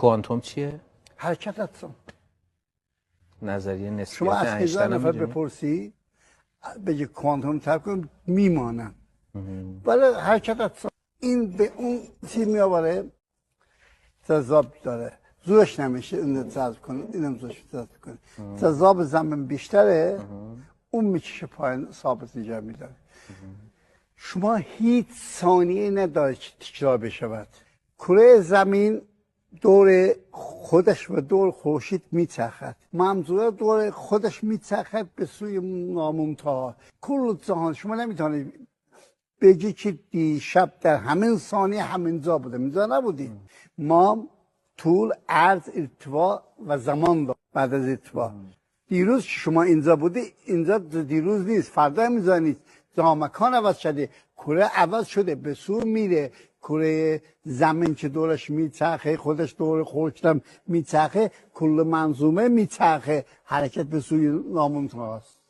کوانتوم چیه؟ حرکت اتم. نظریه شما نسبیت از 1000 اینشتین هم نفر می‌دونی؟ بپرسی بگه کوانتوم تفکر میمانن، ولی حرکت اتم این به اون چی میآوره، تضاد داره، زورش نمیشه اون تضاد کنه، اینم زورش تضاد کنه، تضاد زمین بیشتره، اون میکشه پایین، ثابت اینجا میداره. شما هیچ ثانیه نداره که تکرار بشود. کره زمین دور خودش و دور خورشید میچرخد، منظور دور خودش میچرخد به سوی نامنتها. کل جهان شما نمیتونید بگی که دیشب در همین ثانیه همینجا بوده، اینجا نبودیم. ما طول، عرض، ارتفاع و زمان داریم. بعد از ارتفاع دیروز شما اینجا بودی، اینجا دیروز نیست، فردا هم اینجا نیست. مکان عوض شده، کره عوض شده، به سو میره. کره زمین که دورش میچرخه، خودش دور خورشید میچرخه، کل منظومه میچرخه، حرکت به سوی نامنتهاست.